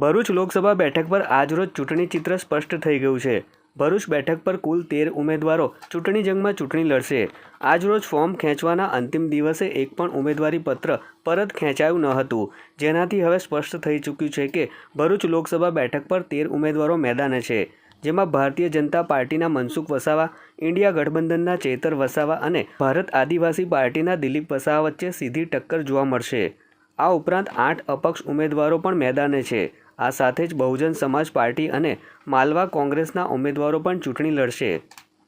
ભરૂચ લોકસભા બેઠક પર આજરોજ ચૂંટણી ચિત્ર સ્પષ્ટ થઈ ગયું છે। ભરૂચ બેઠક પર કુલ 13 ઉમેદવારો ચૂંટણી જંગમાં ચૂંટણી લડશે। આજરોજ ફોર્મ ખેંચવાના અંતિમ દિવસે એક પણ ઉમેદવારી પત્ર પરત ખેંચાયું ન હતું, જેનાથી હવે સ્પષ્ટ થઈ ચૂક્યું છે કે ભરૂચ લોકસભા બેઠક પર 13 ઉમેદવારો મેદાને છે, જેમાં ભારતીય જનતા પાર્ટીના મનસુખ વસાવા, ઇન્ડિયા ગઠબંધનના ચેતર વસાવા અને ભારત આદિવાસી પાર્ટીના દિલીપ વસાવા વચ્ચે સીધી ટક્કર જોવા મળશે। આ ઉપરાંત 8 અપક્ષ ઉમેદવારો પણ મેદાને છે। આ સાથે જ બહુજન સમાજ પાર્ટી અને માલવા કોંગ્રેસના ઉમેદવારો પણ ચૂંટણી લડશે।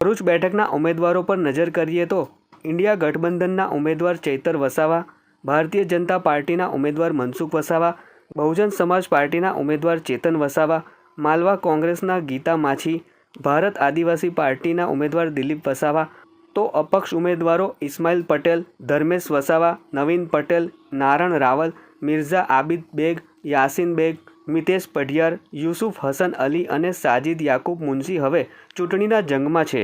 ભરૂચ બેઠકના ઉમેદવારો પર નજર કરીએ તો ઇન્ડિયા ગઠબંધનના ઉમેદવાર ચેતર વસાવા, ભારતીય જનતા પાર્ટીના ઉમેદવાર મનસુખ વસાવા, બહુજન સમાજ પાર્ટીના ઉમેદવાર ચેતન વસાવા, માલવા કોંગ્રેસના ગીતા માછી, ભારત આદિવાસી પાર્ટીના ઉમેદવાર દિલીપ વસાવા, તો અપક્ષ ઉમેદવારો ઇસ્માઇલ પટેલ, ધર્મેશ વસાવા, નવીન પટેલ, નારણ રાવલ, મિર્ઝા આબિદ બેગ, યાસીન બેગ, મિતેશ પઢિયાર, યુસુફ હસન અલી અને સાજિદ યાકુબ મુનશી હવે ચૂંટણીના જંગમાં છે।